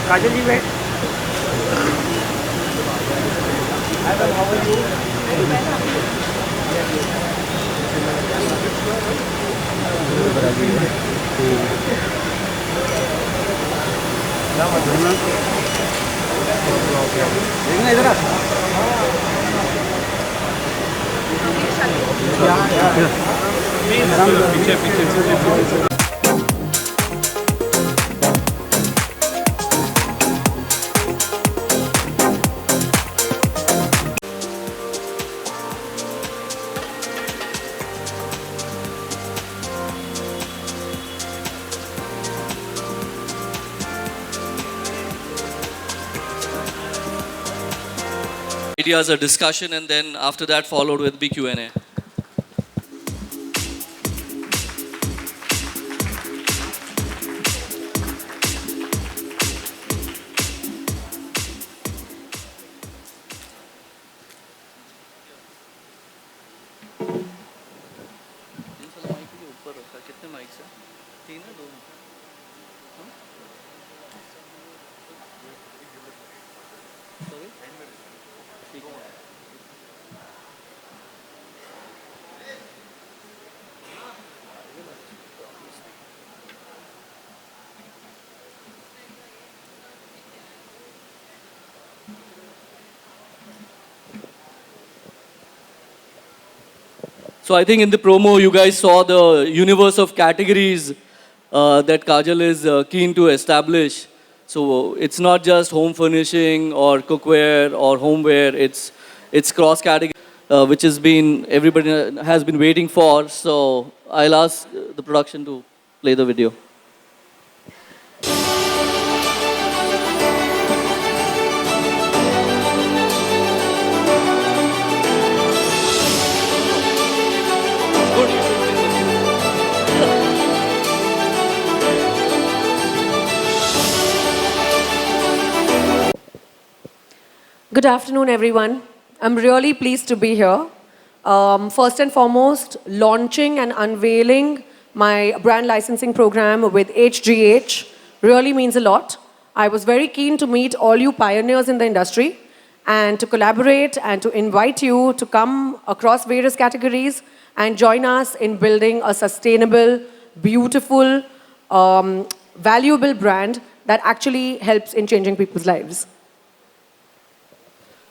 Kajal ji, wait. Hi, ma'am, how are you? देखना इधर पीछे पीछे ideas, a discussion, and then after that followed with big Q&A. So I think in the promo you guys saw the universe of categories that Kajal is keen to establish. So it's not just home furnishing or cookware or homeware. It's cross category, which has been everybody has been waiting for. So I'll ask the production to play the video. Good afternoon, everyone. I'm really pleased to be here. First and foremost, launching and unveiling my brand licensing program with HGH really means a lot. I was very keen to meet all you pioneers in the industry and to collaborate and to invite you to come across various categories and join us in building a sustainable, beautiful, valuable brand that actually helps in changing people's lives.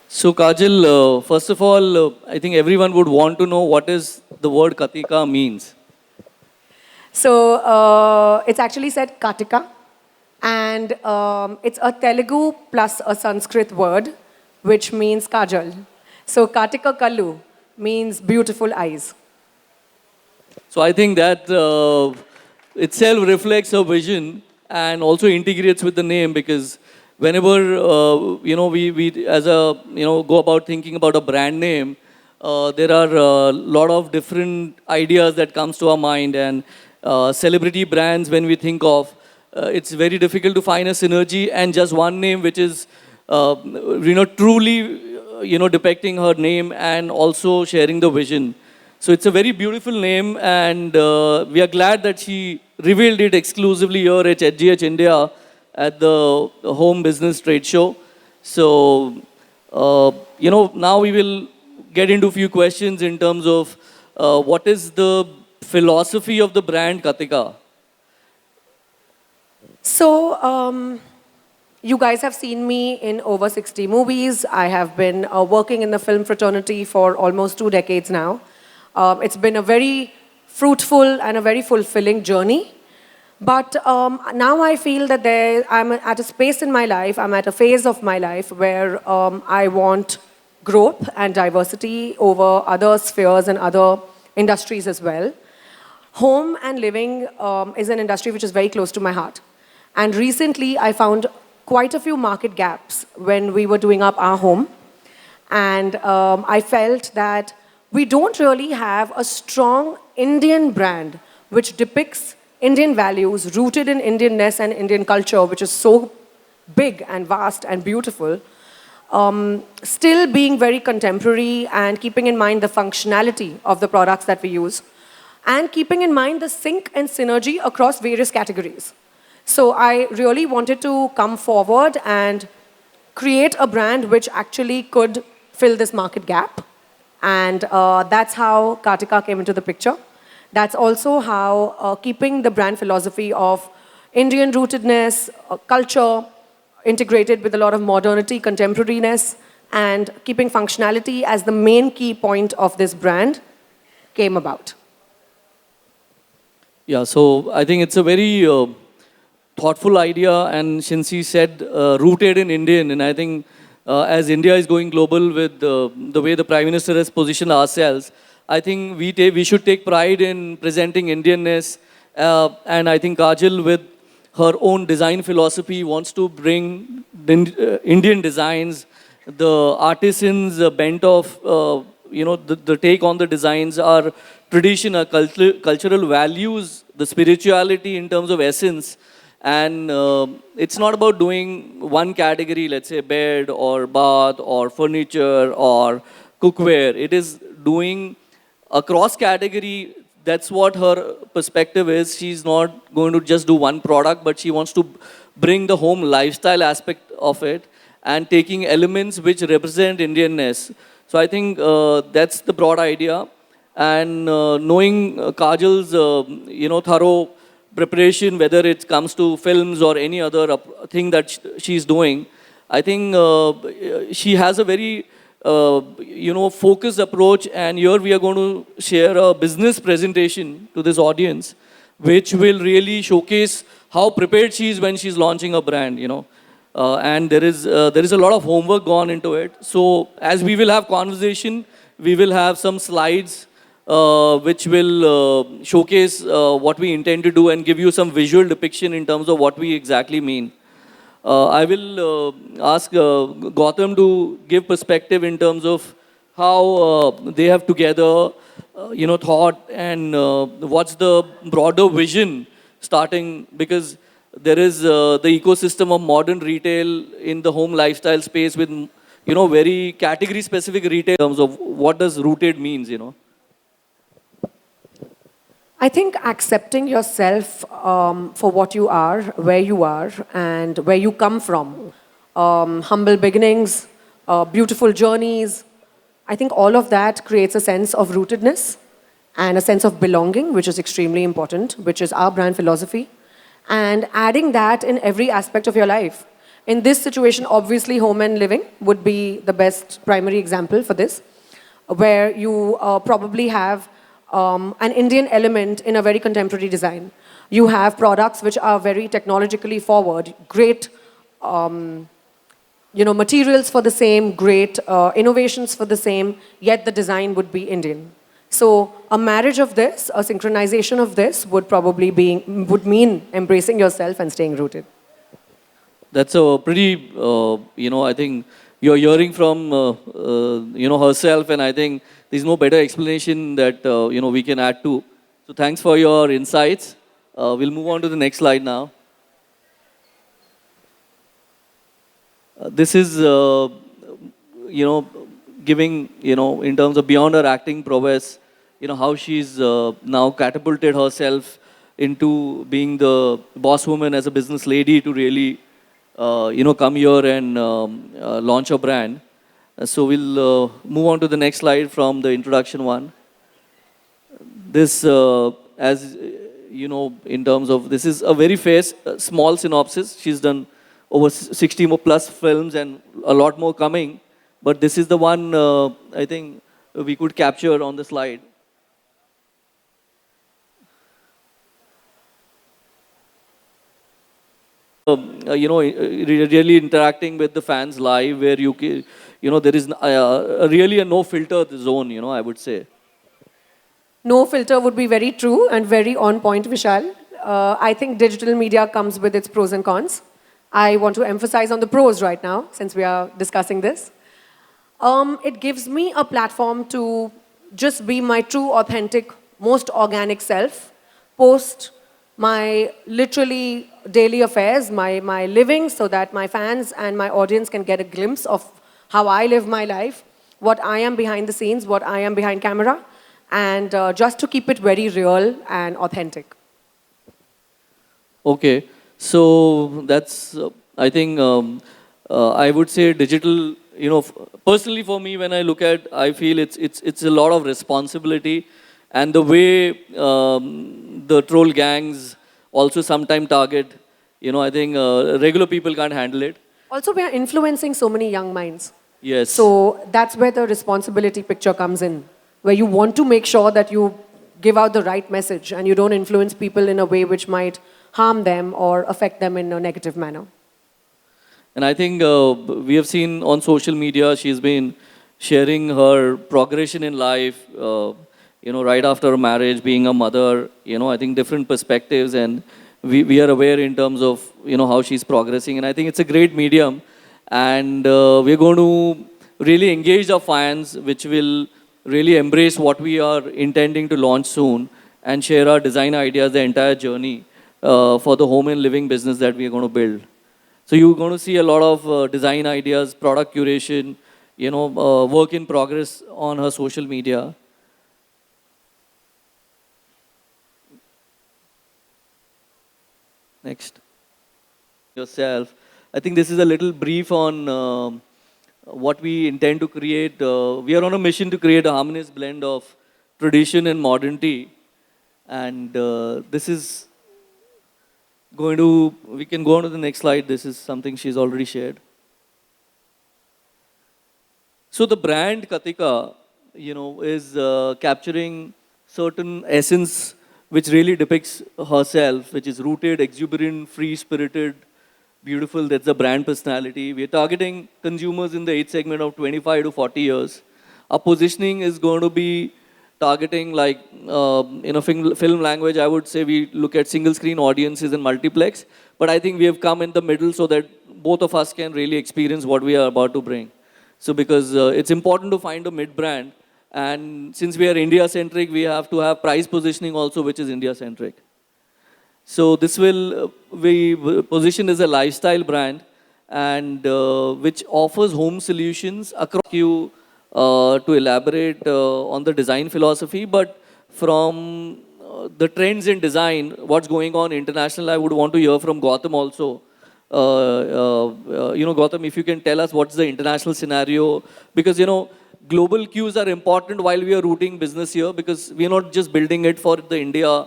So Kajal, first of all, I think everyone would want to know what is the word Katika means. So it's actually said Katika, and it's a Telugu plus a Sanskrit word, which means Kajal. So Katika Kallu means beautiful eyes. So I think that itself reflects her vision and also integrates with the name, because whenever we as a go about thinking about a brand name, there are a lot of different ideas that comes to our mind, and celebrity brands, when we think of, it's very difficult to find a synergy and just one name which is truly depicting her name and also sharing the vision. So it's a very beautiful name, and we are glad that she revealed it exclusively here at HGH India at the Home Business Trade Show. So, now we will get into a few questions in terms of what is the philosophy of the brand Katika? So, you guys have seen me in over 60 movies. I have been working in the film fraternity for almost 2 decades now. It's been a very fruitful and a very fulfilling journey. But now I feel that I'm at a space in my life, I'm at a phase of my life where I want growth and diversity over other spheres and other industries as well. Home and living is an industry which is very close to my heart. And recently I found quite a few market gaps when we were doing up our home. And I felt that we don't really have a strong Indian brand which depicts Indian values rooted in Indianness and Indian culture, which is so big and vast and beautiful, still being very contemporary and keeping in mind the functionality of the products that we use, and keeping in mind the sync and synergy across various categories. So I really wanted to come forward and create a brand which actually could fill this market gap. And that's how Kartika came into the picture. That's also how keeping the brand philosophy of Indian rootedness, culture, integrated with a lot of modernity, contemporariness, and keeping functionality as the main key point of this brand came about. Yeah, so I think it's a very thoughtful idea, and Shinsi said rooted in Indian, and I think as India is going global with the way the Prime Minister has positioned ourselves, I think we should take pride in presenting Indianness, and I think Kajal with her own design philosophy wants to bring Indian designs, the artisans' bent of the take on the designs, our tradition, our cultural values, the spirituality in terms of essence. And it's not about doing one category, let's say bed or bath or furniture or cookware. It is doing across category. That's what her perspective is. She's not going to just do one product, but she wants to bring the home lifestyle aspect of it and taking elements which represent Indianness. So I think that's the broad idea. And knowing Kajal's, thorough preparation, whether it comes to films or any other thing that she's doing, I think she has a very, focused approach. And here we are going to share a business presentation to this audience, which will really showcase how prepared she is when she's launching a brand, and there is a lot of homework gone into it. So as we will have conversation, we will have some slides which will showcase what we intend to do and give you some visual depiction in terms of what we exactly mean. I will ask Gautam to give perspective in terms of how they have together, thought and what's the broader vision starting, because there is the ecosystem of modern retail in the home lifestyle space with, very category specific retail in terms of what does rooted means, I think accepting yourself for what you are, and where you come from, humble beginnings, beautiful journeys, I think all of that creates a sense of rootedness and a sense of belonging, which is extremely important, which is our brand philosophy. And adding that in every aspect of your life. In this situation, obviously, home and living would be the best primary example for this, where you probably have an Indian element in a very contemporary design. You have products which are very technologically forward, great materials for the same, great innovations for the same, yet the design would be Indian. So a marriage of this, a synchronization of this would mean embracing yourself and staying rooted. That's a pretty, I think you're hearing from, herself, and I think there's no better explanation that, we can add to. So thanks for your insights. We'll move on to the next slide now. This is, giving, in terms of beyond her acting prowess, how she's now catapulted herself into being the boss woman as a business lady to really, come here and launch a brand. So we'll move on to the next slide from the introduction one. This, as in terms of, this is a very small synopsis. She's done over 60 more plus films and a lot more coming. But this is the one I think we could capture on the slide. Really interacting with the fans live, where there is really a no filter zone, I would say. No filter would be very true and very on point, Vishal. I think digital media comes with its pros and cons. I want to emphasize on the pros right now, since we are discussing this. It gives me a platform to just be my true, authentic, most organic self, post my literally daily affairs, my living, so that my fans and my audience can get a glimpse of how I live my life, what I am behind the scenes, what I am behind camera, and just to keep it very real and authentic. Okay. So that's, I think, I would say digital, personally for me, when I look at, I feel it's a lot of responsibility. And the way the troll gangs also sometimes target, I think regular people can't handle it. Also, we are influencing so many young minds. Yes. So that's where the responsibility picture comes in, where you want to make sure that you give out the right message and you don't influence people in a way which might harm them or affect them in a negative manner. And I think we have seen on social media, she's been sharing her progression in life, right after her marriage, being a mother, I think different perspectives. And we are aware in terms of, how she's progressing. And I think it's a great medium. And we're going to really engage our fans, which will really embrace what we are intending to launch soon and share our design ideas, the entire journey for the home and living business that we are going to build. So you're going to see a lot of design ideas, product curation, work in progress on her social media. Next. Yourself. I think this is a little brief on what we intend to create. We are on a mission to create a harmonious blend of tradition and modernity. And this is we can go on to the next slide. This is something she's already shared. So the brand Katika, is capturing certain essence which really depicts herself, which is rooted, exuberant, free-spirited, beautiful. That's the brand personality. We are targeting consumers in the age segment of 25 to 40 years. Our positioning is going to be targeting, like in a film language, I would say we look at single screen audiences and multiplex. But I think we have come in the middle so that both of us can really experience what we are about to bring. So because it's important to find a mid brand. And since we are India centric, we have to have price positioning also, which is India centric. So this will be positioned as a lifestyle brand and which offers home solutions across you to elaborate on the design philosophy, but from the trends in design, what's going on international, I would want to hear from Gautam also. Gautam, if you can tell us what's the international scenario, because, global cues are important while we are rooting business here, because we are not just building it for the India,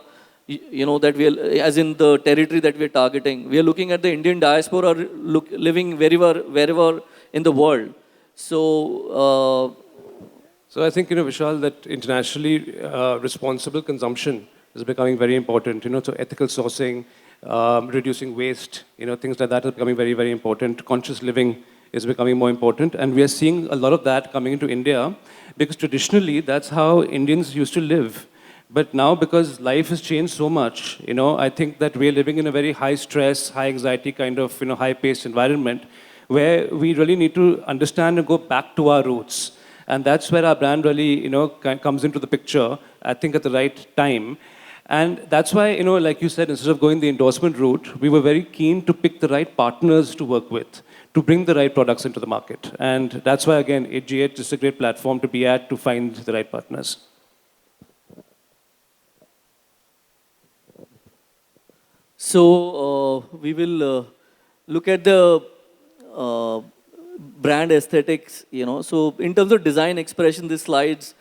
that we are, as in the territory that we are targeting. We are looking at the Indian diaspora living wherever in the world. So I think, Vishal, that internationally responsible consumption is becoming very important. So ethical sourcing, reducing waste, things like that are becoming very, very important. Conscious living is becoming more important. And we are seeing a lot of that coming into India because traditionally that's how Indians used to live. But now, because life has changed so much, I think that we're living in a very high stress, high anxiety kind of, high paced environment where we really need to understand and go back to our roots. And that's where our brand really, comes into the picture, I think at the right time. And that's why, like you said, instead of going the endorsement route, we were very keen to pick the right partners to work with, to bring the right products into the market. And that's why, again, GH is a great platform to be at to find the right partners. So we will look at the brand aesthetics, So in terms of design expression, this slides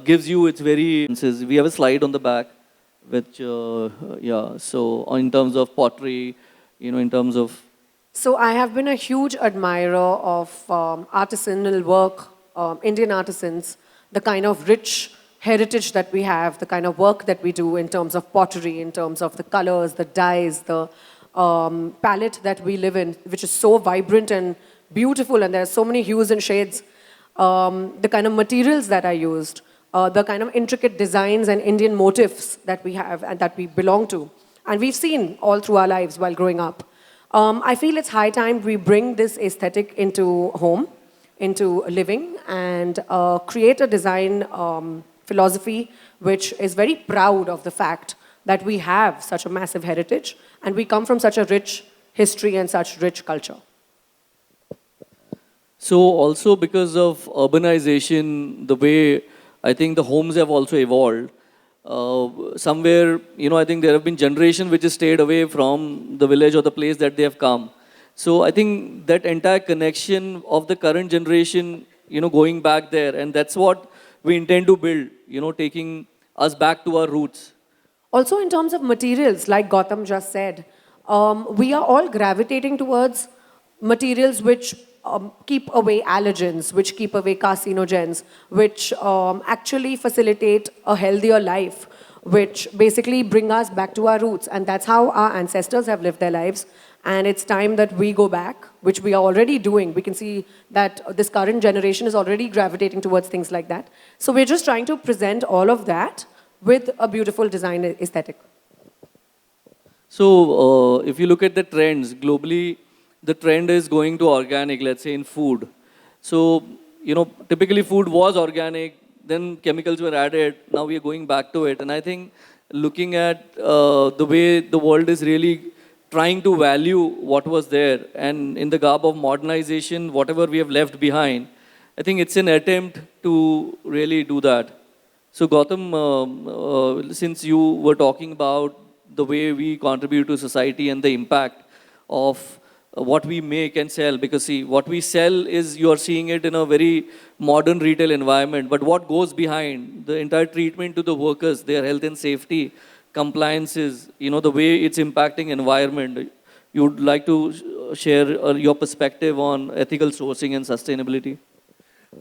gives you its very. We have a slide on the back, which So in terms of pottery, in terms of. So I have been a huge admirer of artisanal work, Indian artisans, the kind of rich heritage that we have, the kind of work that we do in terms of pottery, in terms of the colors, the dyes, the palette that we live in, which is so vibrant and beautiful, and there are so many hues and shades. The kind of materials that are used, the kind of intricate designs and Indian motifs that we have and that we belong to. And we've seen all through our lives while growing up. I feel it's high time we bring this aesthetic into home, into living, and create a design philosophy which is very proud of the fact that we have such a massive heritage and we come from such a rich history and such rich culture. So also because of urbanization, the way I think the homes have also evolved, somewhere, I think there have been generations which has stayed away from the village or the place that they have come. So I think that entire connection of the current generation, going back there, and that's what we intend to build, taking us back to our roots. Also, in terms of materials, like Gautam just said, we are all gravitating towards materials which keep away allergens, which keep away carcinogens, which actually facilitate a healthier life, which basically bring us back to our roots. And that's how our ancestors have lived their lives. And it's time that we go back, which we are already doing. We can see that this current generation is already gravitating towards things like that. So we're just trying to present all of that with a beautiful design aesthetic. So if you look at the trends globally, the trend is going to organic, let's say in food. So, typically food was organic, then chemicals were added, now we are going back to it. And I think looking at the way the world is really trying to value what was there, and in the garb of modernization, whatever we have left behind, I think it's an attempt to really do that. So Gautam, since you were talking about the way we contribute to society and the impact of what we make and sell, because see, what we sell is, you are seeing it in a very modern retail environment, but what goes behind, the entire treatment to the workers, their health and safety, compliances, the way it's impacting environment. You would like to share your perspective on ethical sourcing and sustainability?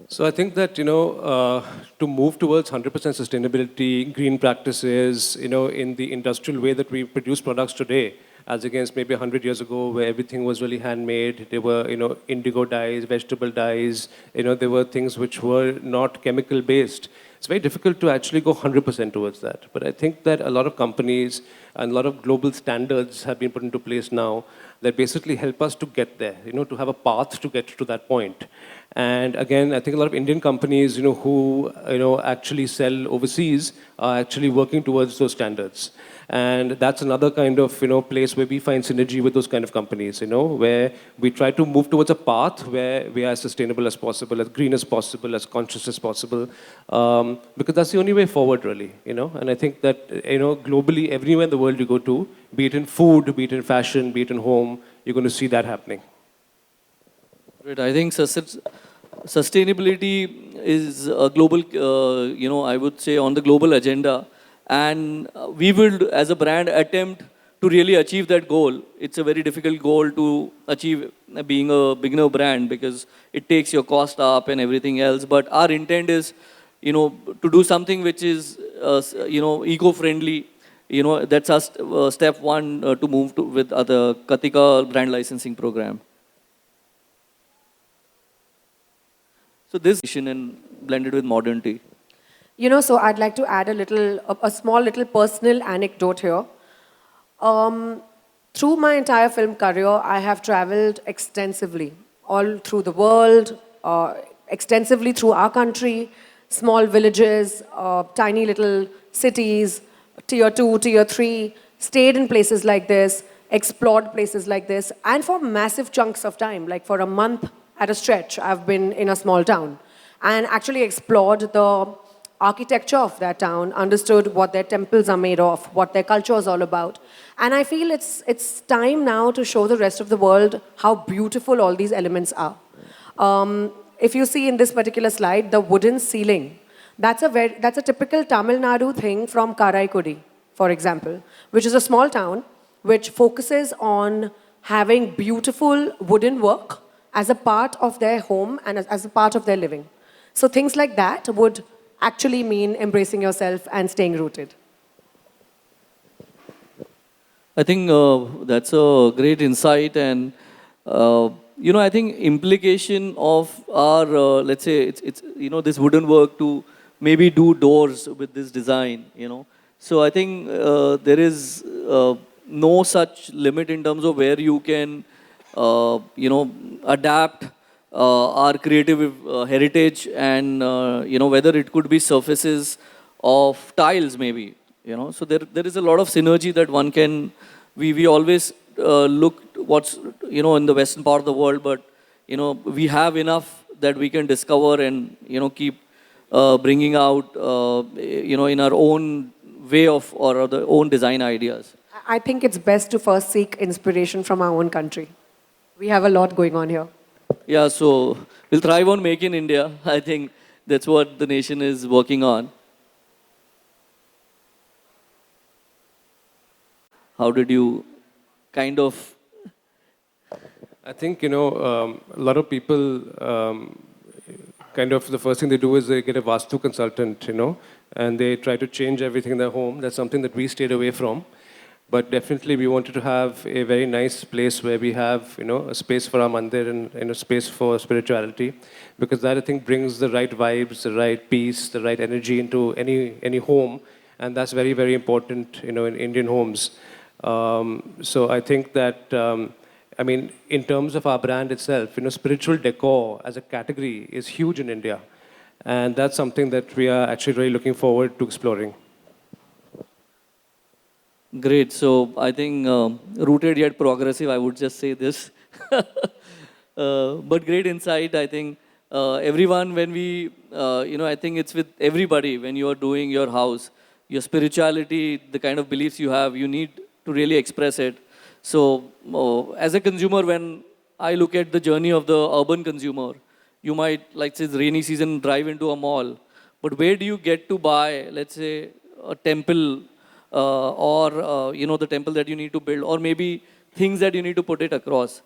So I think that, to move towards 100% sustainability, green practices, in the industrial way that we produce products today, as against maybe 100 years ago where everything was really handmade. There were, indigo dyes, vegetable dyes, there were things which were not chemical based. It's very difficult to actually go 100% towards that. But I think that a lot of companies and a lot of global standards have been put into place now that basically help us to get there, to have a path to get to that point. And again, I think a lot of Indian companies, who, actually sell overseas are actually working towards those standards. And that's another kind of, place where we find synergy with those kind of companies, where we try to move towards a path where we are as sustainable as possible, as green as possible, as conscious as possible, because that's the only way forward, really, And I think that, globally, everywhere in the world you go to, be it in food, be it in fashion, be it in home, you're going to see that happening. Right. I think sustainability is a global, I would say on the global agenda. And we will, as a brand, attempt to really achieve that goal. It's a very difficult goal to achieve being a beginner brand because it takes your cost up and everything else. But our intent is, to do something which is, eco-friendly. That's our step one to move to with other Katika brand licensing program. So this and blended with modernity. So I'd like to add a small little personal anecdote here. Through my entire film career, I have traveled extensively, all through the world, extensively through our country, small villages, tiny little cities, tier 2, tier 3, stayed in places like this, explored places like this, and for massive chunks of time, like for a month at a stretch, I've been in a small town and actually explored the architecture of that town, understood what their temples are made of, what their culture is all about. And I feel it's time now to show the rest of the world how beautiful all these elements are. If you see in this particular slide, the wooden ceiling, that's a typical Tamil Nadu thing from Karaikudi, for example, which is a small town which focuses on having beautiful wooden work as a part of their home and as a part of their living. So things like that would actually mean embracing yourself and staying rooted. I think that's a great insight, and I think implication of our let's say it's this wooden work to maybe do doors with this design. So I think there is no such limit in terms of where you can adapt our creative heritage, and whether it could be surfaces of tiles maybe, so there is a lot of synergy that one can, we always look what's in the western part of the world, but we have enough that we can discover and keep bringing out in our own way of or the own design ideas? I think it's best to first seek inspiration from our own country. We have a lot going on here. Yeah, so we'll thrive on Make in India. I think that's what the nation is working on. How did you kind of? I think, a lot of people kind of the first thing they do is they get a Vastu consultant, and they try to change everything in their home. That's something that we stayed away from. But definitely we wanted to have a very nice place where we have, a space for our mandir and a space for spirituality. Because that, I think, brings the right vibes, the right peace, the right energy into any home. And that's very, very important, in Indian homes. So I think that, in terms of our brand itself, spiritual decor as a category is huge in India. And that's something that we are actually really looking forward to exploring. Great. So I think rooted yet progressive, I would just say this. But great insight. I think everyone, when we, I think it's with everybody, when you are doing your house, your spirituality, the kind of beliefs you have, you need to really express it. So as a consumer, when I look at the journey of the urban consumer, you might, like say, rainy season, drive into a mall. But where do you get to buy, let's say, a temple or the temple that you need to build, or maybe things that you need to put it across?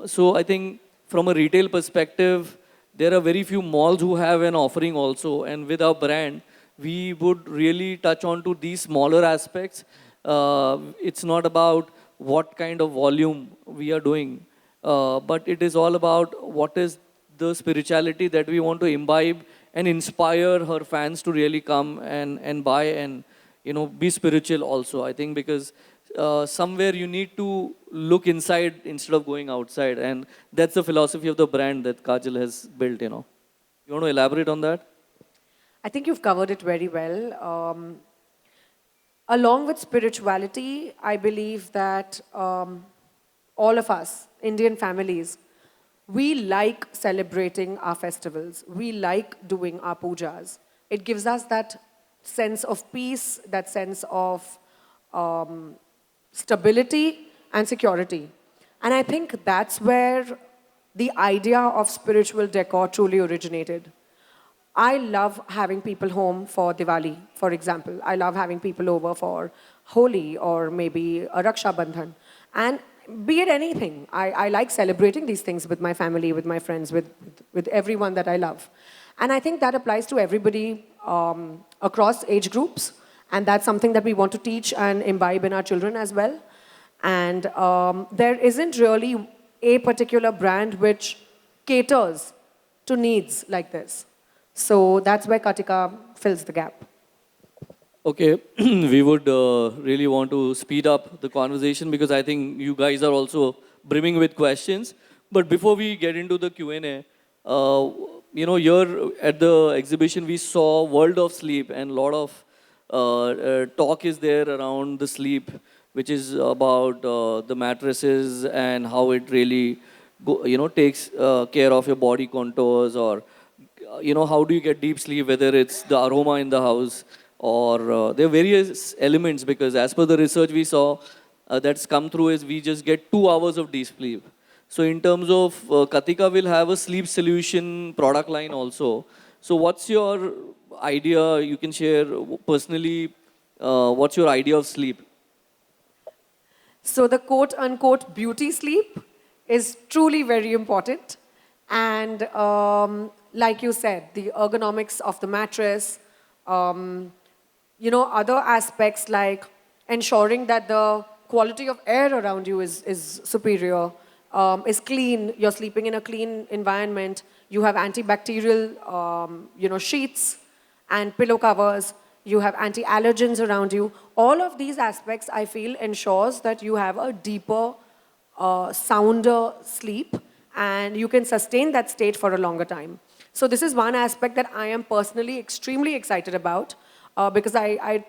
So I think from a retail perspective, there are very few malls who have an offering also, and with our brand, we would really touch on to these smaller aspects. It's not about what kind of volume we are doing, but it is all about what is the spirituality that we want to imbibe and inspire her fans to really come and buy and be spiritual also. I think because somewhere you need to look inside instead of going outside, and that's the philosophy of the brand that Kajal has built. You want to elaborate on that? I think you've covered it very well. Along with spirituality, I believe that all of us, Indian families, we like celebrating our festivals. We like doing our pujas. It gives us that sense of peace, that sense of stability and security. And I think that's where the idea of spiritual decor truly originated. I love having people home for Diwali, for example. I love having people over for Holi or maybe a Raksha Bandhan. And be it anything, I like celebrating these things with my family, with my friends, with everyone that I love. And I think that applies to everybody across age groups. And that's something that we want to teach and imbibe in our children as well. And there isn't really a particular brand which caters to needs like this. So that's where Katika fills the gap. Okay, we would really want to speed up the conversation because I think you guys are also brimming with questions. But before we get into the Q&A, here at the exhibition we saw World of Sleep, and a lot of talk is there around the sleep, which is about the mattresses and how it really takes care of your body contours, or how do you get deep sleep, whether it's the aroma in the house or there are various elements, because as per the research we saw that's come through is we just get 2 hours of deep sleep. So in terms of Katika will have a sleep solution product line also. So what's your idea? You can share personally, what's your idea of sleep? So the quote-unquote beauty sleep is truly very important. And like you said, the ergonomics of the mattress, other aspects like ensuring that the quality of air around you is superior, is clean, you're sleeping in a clean environment, you have antibacterial, sheets and pillow covers, you have anti-allergens around you. All of these aspects, I feel, ensures that you have a deeper, sounder sleep, and you can sustain that state for a longer time. So this is one aspect that I am personally extremely excited about because I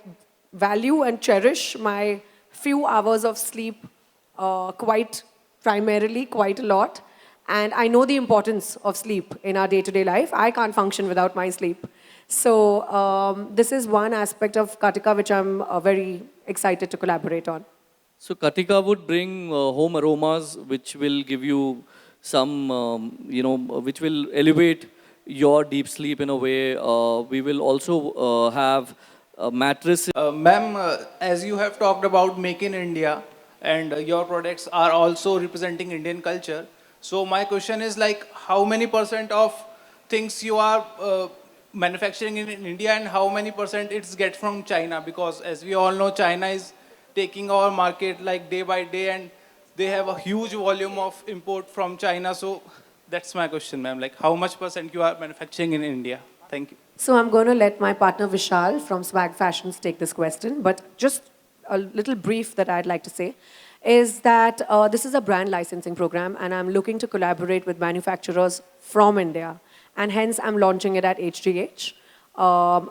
value and cherish my few hours of sleep quite a lot. And I know the importance of sleep in our day-to-day life. I can't function without my sleep. So this is one aspect of Katika which I'm very excited to collaborate on. So Katika would bring home aromas, which will give you some, which will elevate your deep sleep in a way. We will also have a mattress. Ma'am, as you have talked about Make in India and your products are also representing Indian culture. So my question is like how many percent of things you are manufacturing in India and how many percent it's get from China? Because as we all know, China is taking our market like day by day and they have a huge volume of import from China. So that's my question, ma'am. Like how much percent you are manufacturing in India? Thank you. So I'm going to let my partner Vishal from Swag Fashions take this question, but just a little brief that I'd like to say is that this is a brand licensing program and I'm looking to collaborate with manufacturers from India, and hence I'm launching it at HGH,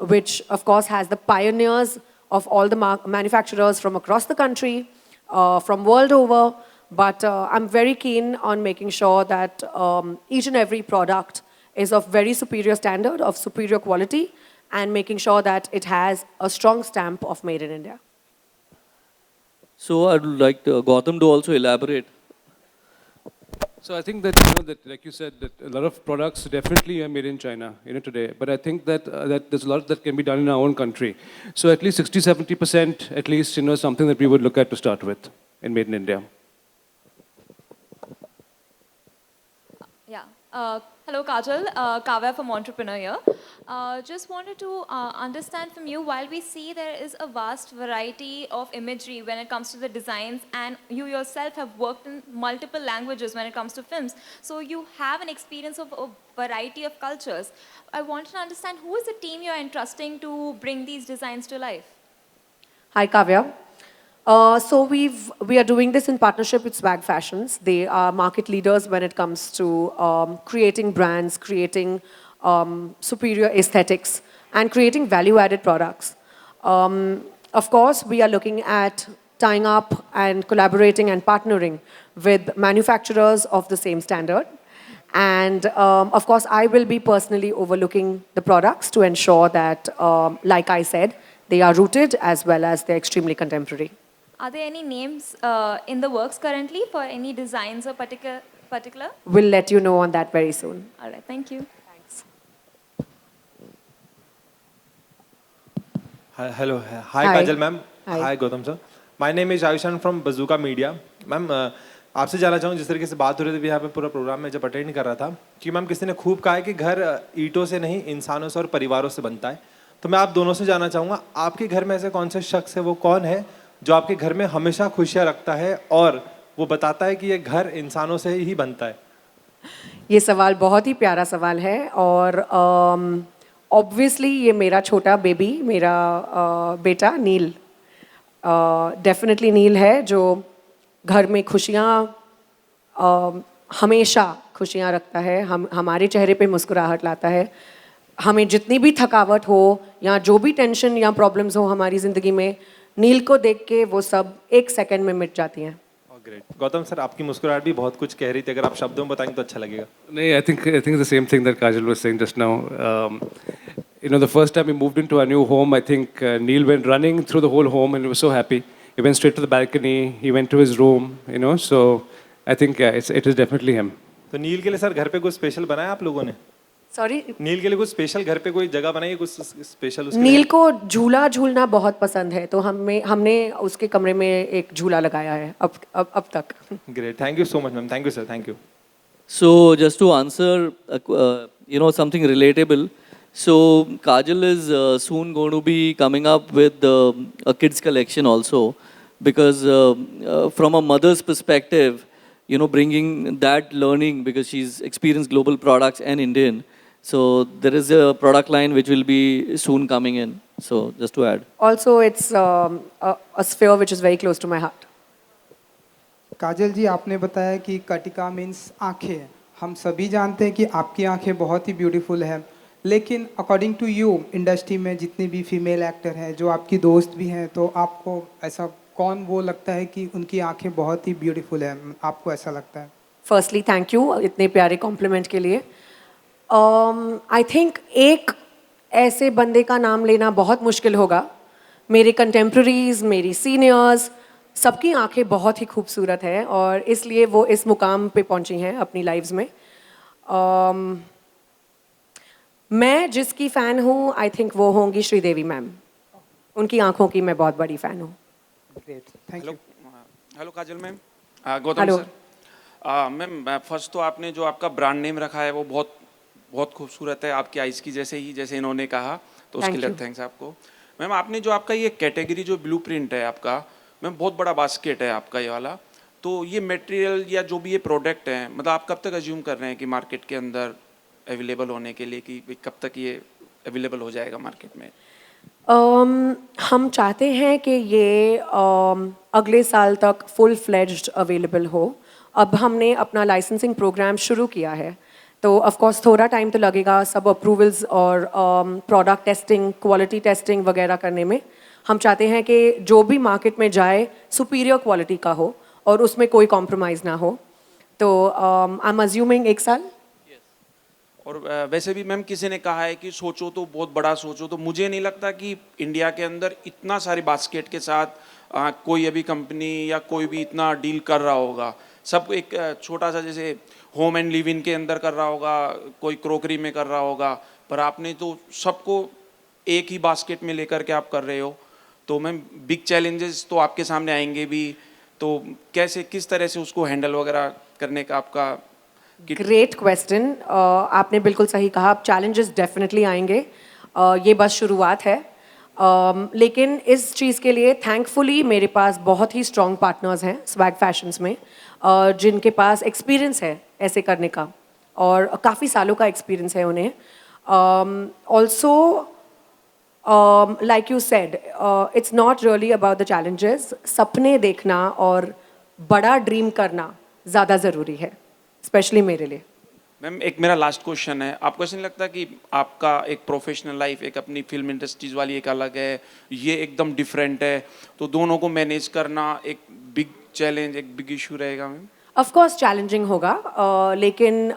which of course has the pioneers of all the manufacturers from across the country, from world over, but I'm very keen on making sure that each and every product is of very superior standard, of superior quality, and making sure that it has a strong stamp of Made in India. So I'd like Gautam to also elaborate. So I think that, that like you said, that a lot of products definitely are made in China, today. But I think that that there's a lot that can be done in our own country. So at least 60-70%, at least, something that we would look at to start with in Made in India. Yeah. Hello, Kajal. Kavya from Entrepreneur here. Just wanted to understand from you, while we see there is a vast variety of imagery when it comes to the designs, and you yourself have worked in multiple languages when it comes to films, so you have an experience of a variety of cultures. I wanted to understand who is the team you are entrusting to bring these designs to life? Hi, Kavya. So we are doing this in partnership with Swag Fashions. They are market leaders when it comes to creating brands, creating superior aesthetics, and creating value-added products. Of course, we are looking at tying up and collaborating and partnering with manufacturers of the same standard. And of course, I will be personally overlooking the products to ensure that, like I said, they are rooted as well as they're extremely contemporary. Are there any names in the works currently for any designs or particular? We'll let you know on that very soon. All right, thank you. Thanks. Hello. Hi, Hi. Kajal ma'am. Hi. Hi, Gautam sir. My name is Ayushan from Bazooka Media. Ma'am आपसे जानना चाहूँ जिस तरीके से बात हो रही थी यहाँ पे पूरा प्रोग्राम में जब अटेंड कर रहा था कि मैम किसी ने खूब कहा है कि घर ईंटों से नहीं इंसानों से और परिवारों से बनता है, तो मैं आप दोनों से जानना चाहूँगा आपके घर में ऐसे कौन से शख्स है, वो कौन है जो आपके घर में हमेशा खुशियाँ रखता है और वो बताता है कि ये घर इंसानों से ही बनता है? ये सवाल बहुत ही प्यारा सवाल है और ऑब्वियसली ये मेरा छोटा बेबी, मेरा बेटा नील, डेफिनेटली नील है जो घर में खुशियाँ, हमेशा खुशियाँ रखता है, हमारे चेहरे पे मुस्कुराहट लाता है. हमें जितनी भी थकावट हो या जो भी टेंशन या प्रॉब्लम्स हो हमारी ज़िंदगी में, नील को देख के वो सब एक सेकंड में मिट जाती हैं. ग्रेट. गौतम सर, आपकी मुस्कुराहट भी बहुत कुछ कह रही थी, अगर आप शब्दों में बताएंगे तो अच्छा लगेगा. No, I think it's the same thing that Kajal was saying just now. The first time we moved into our new home, I think Neil went running through the whole home and he was so happy. He went straight to the balcony, he went to his room, so I think it is definitely him. तो नील के लिए sir घर पे कुछ special बनाया आप लोगों ने? सॉरी, नील के लिए कुछ स्पेशल घर पे कोई जगह बनाई है, कुछ स्पेशल उसके नील को झूला झूलना बहुत पसंद है, तो हमने उसके कमरे में एक झूला लगाया है अब तक. Great. Thank you so much ma'am. Thank you sir. Thank you. So just to answer, something relatable. So Kajal is soon going to be coming up with a kids collection also, because from a mother's perspective, bringing that learning, because she's experienced global products and Indian. So there is a product line which will be soon coming in. So just to add. Also, it's a sphere which is very close to my heart. काजल जी, आपने बताया कि कटिका means आँखें. हम सभी जानते हैं कि आपकी आँखें बहुत ही ब्यूटीफुल हैं, लेकिन अकॉर्डिंग टू यू इंडस्ट्री में जितनी भी फीमेल एक्टर हैं जो आपकी दोस्त भी हैं, तो आपको ऐसा कौन वो लगता है कि उनकी आँखें बहुत ही ब्यूटीफुल हैं, आपको ऐसा लगता है? फर्स्टली थैंक यू इतने प्यारे कॉम्प्लीमेंट के लिए. आई थिंक एक ऐसे बंदे का नाम लेना बहुत मुश्किल होगा। मेरे कंटेम्प्रेरीज, मेरी सीनियर्स, सबकी आंखें बहुत ही खूबसूरत हैं और इसलिए वो इस मुकाम पे पहुंची हैं अपनी लाइफ्स में। मैं जिसकी फ़ैन हूँ आई थिंक वो होंगी श्रीदेवी मैम। उनकी आंखों की मैं बहुत बड़ी फ़ैन हूँ। Great, thank hello you. Hello Kajal ma'am, Gautam hello. Sir. Ma'am first तो आपने जो आपका ब्रांड नेम रखा है वो बहुत बहुत खूबसूरत है, आपकी आइज़ की जैसे ही, जैसे इन्होंने कहा, तो उसके Thank लिए you. थैंक्स आपको। मैम आपने जो आपका ये कैटेगरी जो ब्लूप्रिंट है आपका, मैम बहुत बड़ा बास्केट है आपका ये वाला, तो ये मटेरियल या जो भी ये प्रोडक्ट है, मतलब आप कब तक अज्यूम कर रहे हैं कि मार्केट के अंदर अवेलेबल होने के लिए, कि भाई कब तक ये अवेलेबल हो जाएगा मार्केट में? हम चाहते हैं कि ये अगले साल तक फुल फ्लेज्ड अवेलेबल हो। अब हमने अपना लाइसेंसिंग प्रोग्राम शुरू किया है, तो ऑफ कोर्स थोड़ा टाइम तो लगेगा सब अप्रूवल्स और प्रोडक्ट टेस्टिंग, क्वालिटी टेस्टिंग वगैरह करने में। हम चाहते हैं कि जो भी मार्केट में जाए सुपीरियर क्वालिटी का हो और उसमें कोई कॉम्प्रोमाइज़ ना हो। तो आई एम अज्यूमिंग 1 साल। और वैसे भी मैम किसी ने कहा है कि सोचो तो बहुत बड़ा सोचो, तो मुझे नहीं लगता कि इंडिया के अंदर इतना सारे बास्केट के साथ कोई अभी कंपनी या कोई भी इतना डील कर रहा होगा। सब एक छोटा सा जैसे होम एंड लिव इन के अंदर कर रहा होगा, कोई क्रोकरी में कर रहा होगा, पर आपने तो सबको एक ही बास्केट में लेकर के आप कर रहे हो। तो मैम बिग चैलेंजेस तो आपके सामने आएंगे भी, तो कैसे किस तरह से उसको हैंडल वगैरह करने का आपका ग्रेट क्वेश्चन। आपने बिल्कुल सही कहा, अब चैलेंजेस डेफिनेटली आएंगे। ये बस शुरुआत है। लेकिन इस चीज़ के लिए थैंकफुली मेरे पास बहुत ही स्ट्रॉन्ग पार्टनर्स हैं स्वैग फैशंस में, जिनके पास एक्सपीरियंस है ऐसे करने का और काफ़ी सालों का एक्सपीरियंस है उन्हें। Also like you said, it's not really about the challenges. सपने देखना और बड़ा ड्रीम करना ज़्यादा ज़रूरी है, स्पेशली मेरे लिए। मैम एक मेरा लास्ट क्वेश्चन है, आपको ऐसा नहीं लगता कि आपका एक प्रोफेशनल लाइफ, एक अपनी फिल्म इंडस्ट्रीज वाली एक अलग है, ये एकदम डिफरेंट है, तो दोनों को मैनेज करना एक बिग चैलेंज, एक बिग इशू रहेगा मैम? ऑफ कोर्स चैलेंजिंग होगा, लेकिन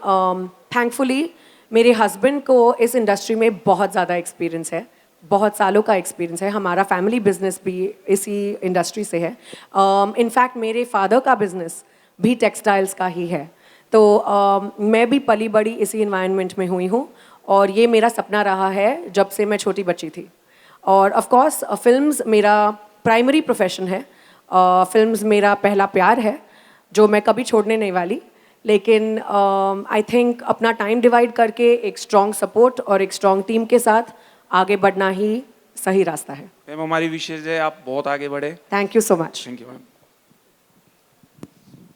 थैंकफुली मेरे हस्बैंड को इस इंडस्ट्री में बहुत ज़्यादा एक्सपीरियंस है, बहुत सालों का एक्सपीरियंस है। हमारा फैमिली बिजनेस भी इसी इंडस्ट्री से है। इनफैक्ट मेरे फादर का बिजनेस भी टेक्सटाइल्स का ही है। तो मैं भी पली बड़ी इसी इन्वायरमेंट में हुई हूँ और ये मेरा सपना रहा है जब से मैं छोटी बच्ची थी। और ऑफ कोर्स फिल्म्स मेरा प्राइमरी प्रोफेशन है, फिल्म्स मेरा पहला प्यार है जो मैं कभी छोड़ने नहीं वाली। लेकिन आई थिंक अपना टाइम डिवाइड करके एक स्ट्रॉन्ग सपोर्ट और एक स्ट्रॉन्ग टीम के साथ आगे बढ़ना ही सही रास्ता है। मैम हमारी विशेष है आप बहुत आगे बढ़े। Thank you so much. Thank you ma'am.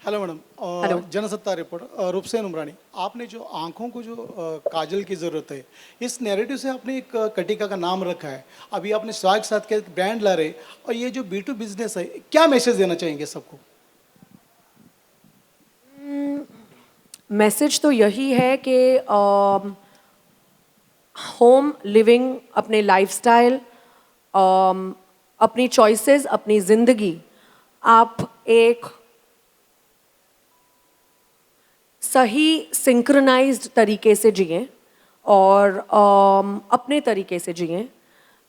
Hello madam, hello. Jansatta reporter Roopsen Umrani. आपने जो आंखों को जो काजल की ज़रूरत है, इस नैरेटिव से आपने एक कटिका का नाम रखा है। अभी आपने स्वाग साथ के ब्रांड ला रहे, और ये जो B2 बिजनेस है, क्या मैसेज देना चाहेंगे सबको? मैसेज तो यही है कि होम लिविंग, अपने लाइफस्टाइल, अपनी चॉइसेस, अपनी ज़िंदगी आप एक सही सिंक्रोनाइज्ड तरीके से जिएं और अपने तरीके से जिएं।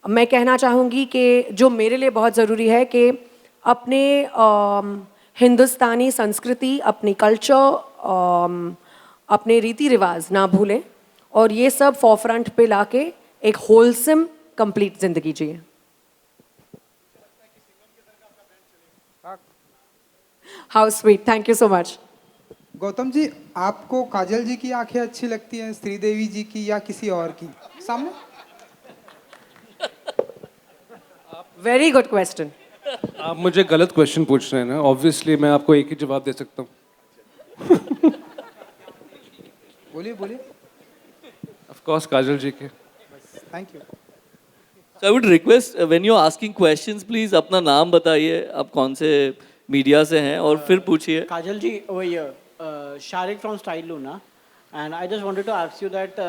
मैं कहना चाहूँगी कि जो मेरे लिए बहुत ज़रूरी है कि अपने हिंदुस्तानी संस्कृति, अपनी कल्चर, अपने रीति रिवाज ना भूलें और ये सब फॉरफ्रंट पे लाके एक होलसम कंप्लीट ज़िंदगी जिएं। How sweet, thank you so much. Gautam ji, आपको काजल जी की आंखें अच्छी लगती हैं, श्रीदेवी जी की या किसी और की? सामने। Very good question. आप मुझे गलत क्वेश्चन पूछ रहे हैं ना, ऑब्वियसली मैं आपको एक ही जवाब दे सकता हूँ। बोलिए बोलिए। ऑफ कोर्स काजल जी के। Thank you. So I would request when you're asking questions, please अपना नाम बताइए, आप कौन से मीडिया से हैं और फिर पूछिए। Kajal ji, over here, Sharik from Style Luna, and I just wanted to ask you that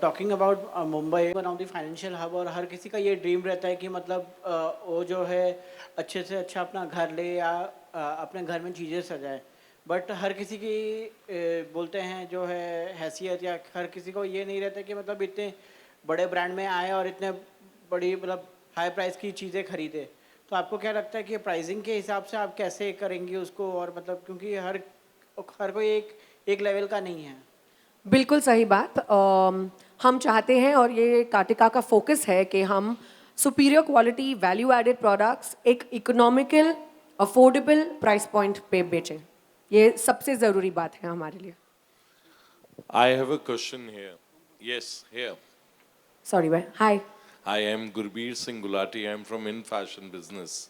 talking about Mumbai, one of the financial hub, और हर किसी का ये ड्रीम रहता है कि मतलब वो जो है अच्छे से अच्छा अपना घर ले या अपने घर में चीज़ें सजाए, बट हर किसी की बोलते हैं जो है हैसियत, या हर किसी को ये नहीं रहता कि मतलब इतने बड़े ब्रांड में आए और इतने बड़ी मतलब हाई प्राइस की चीज़ें खरीदे, तो आपको क्या लगता है कि प्राइसिंग के हिसाब से आप कैसे करेंगे उसको, और मतलब क्योंकि हर हर कोई एक लेवल का नहीं है। बिल्कुल सही बात। हम चाहते हैं और ये काटिका का फोकस है कि हम superior quality value added products एक इकोनॉमिकल अफोर्डेबल प्राइस पॉइंट पे बेचें। ये सबसे ज़रूरी बात है हमारे लिए। I have a question here. Yes, here. Sorry भाई, हाय। I am Gurbir Singh Gulati. I am from In Fashion Business.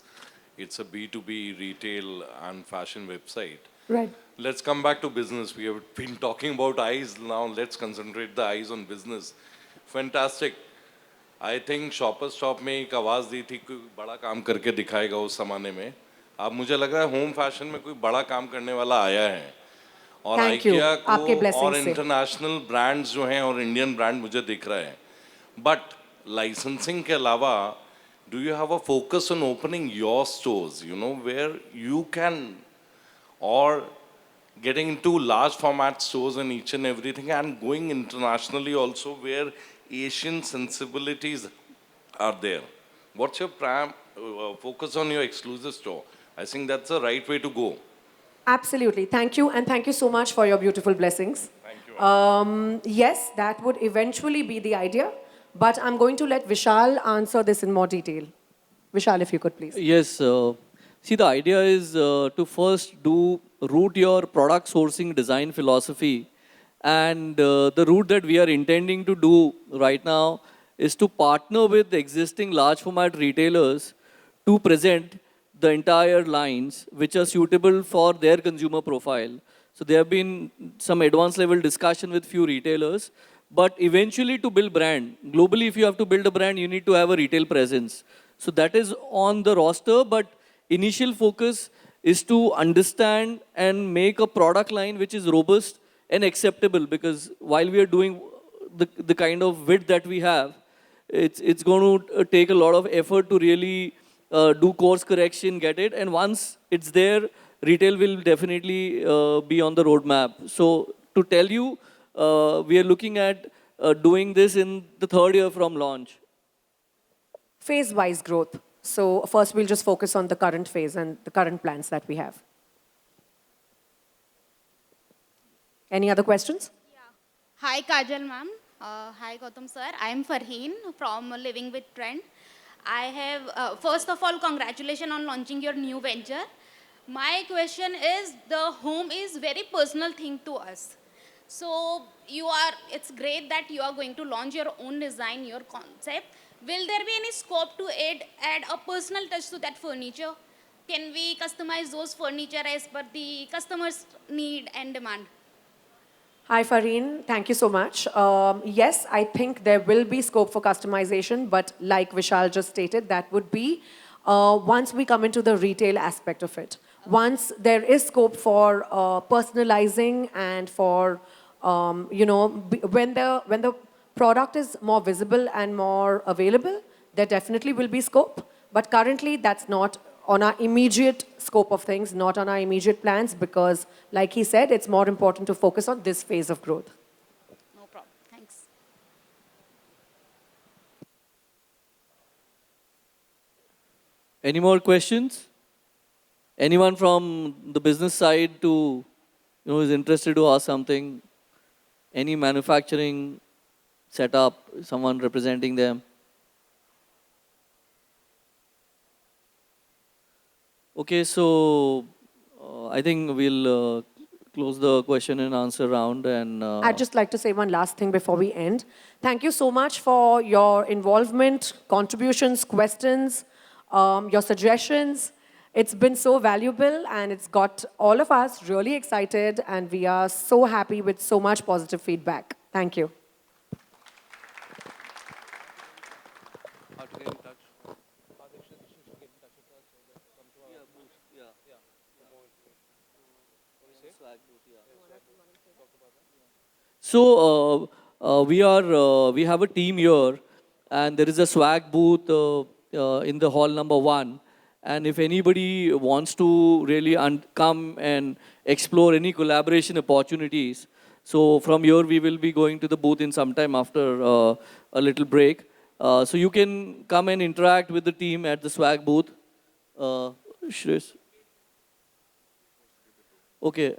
It's a B2B retail and fashion website. Right. Let's come back to business. We have been talking about eyes. Now let's concentrate the eyes on business. Fantastic. I think Shoppers Stop में एक आवाज़ दी थी कोई बड़ा काम करके दिखाएगा उस ज़माने में। अब मुझे लग रहा है होम फैशन में कोई बड़ा काम करने वाला आया है और Thank you. IKEA आपके को blessings और से। इंटरनेशनल ब्रांड्स जो हैं और इंडियन ब्रांड मुझे दिख रहे हैं, बट लाइसेंसिंग के अलावा do you have a focus on opening your stores, you know, where you can, or getting into large format stores and each and everything, and going internationally also where Asian sensibilities are there? What's your focus on your exclusive store? I think that's the right way to go. Absolutely. Thank you, and thank you so much for your beautiful blessings. Thank you. Yes, that would eventually be the idea, but I'm going to let Vishal answer this in more detail. Vishal, if you could please. Yes. See, the idea is to first root your product sourcing design philosophy, and the route that we are intending to do right now is to partner with existing large format retailers to present the entire lines which are suitable for their consumer profile. So there have been some advanced level discussion with few retailers, but eventually to build brand, globally if you have to build a brand, you need to have a retail presence. So that is on the roster, but initial focus is to understand and make a product line which is robust and acceptable, because while we are doing the kind of width that we have, it's going to take a lot of effort to really do course correction, get it, and once it's there, retail will definitely be on the roadmap. So to tell you, we are looking at doing this in the third year from launch. Phase-wise growth. So first we'll just focus on the current phase and the current plans that we have. Any other questions? Hi Kajal ma'am. Hi Gautam sir. I am Farheen from Living with Trend. I have, first of all, congratulations on launching your new venture. My question is, the home is very personal thing to us. So it's great that you are going to launch your own design, your concept. Will there be any scope to add a personal touch to that furniture? Can we customize those furniture as per the customer's need and demand? Hi, Fareen. Thank you so much. Yes, I think there will be scope for customization, but like Vishal just stated, that would be once we come into the retail aspect of it. Once there is scope for personalizing and for, when the product is more visible and more available, there definitely will be scope. But currently, that's not on our immediate scope of things, not on our immediate plans, because like he said, it's more important to focus on this phase of growth. No problem. Thanks. Any more questions? Anyone from the business side is interested to ask something? Any manufacturing setup, someone representing them? Okay, so I think we'll close the question and answer round. And I'd just like to say one last thing before we end. Thank you so much for your involvement, contributions, questions, your suggestions. It's been so valuable and it's got all of us really excited, and we are so happy with so much positive feedback. Thank you. So we have a team here, and there is a swag booth in the hall number 1. And if anybody wants to really come and explore any collaboration opportunities, So from here, we will be going to the booth in some time after a little break. So you can come and interact with the team at the swag booth. Shreys. Okay.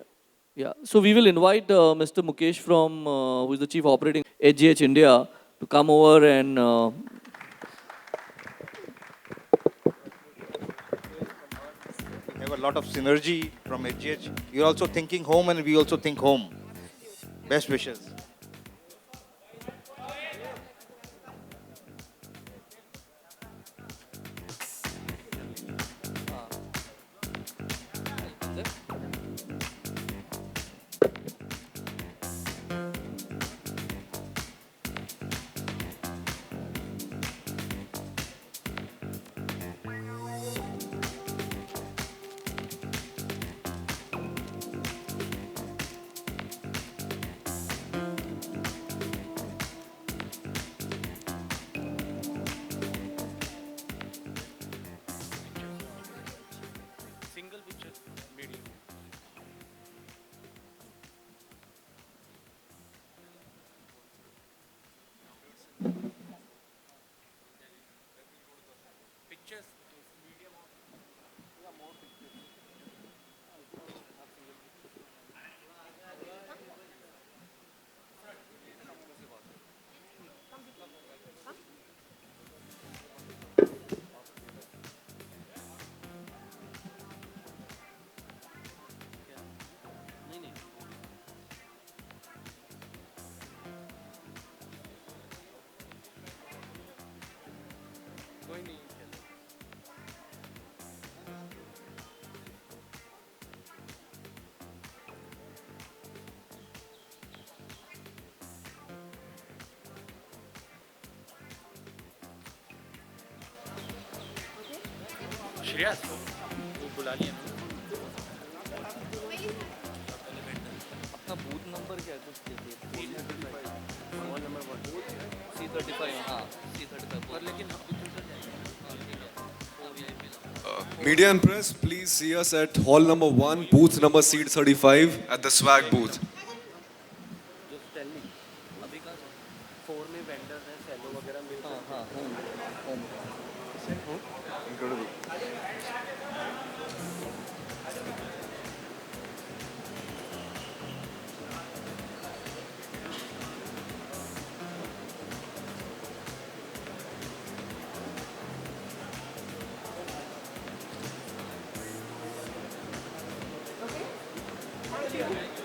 Yeah. So we will invite Mr. Mukesh from, who is the Chief Operating HGH India, to come over and We have a lot of synergy from HGH. You're also thinking home and we also think home. Best wishes. Shreyas वो बुला लिया ना अपना booth number क्या है कुछ C35 हाँ C35 पर लेकिन हम पीछे उतर जाएंगे Media and press, please see us at hall number 1, booth number seat 35 at the swag booth. अभी का 4 में वेंडर्स हैं सेलो वगैरह मिल हाँ होम Okay.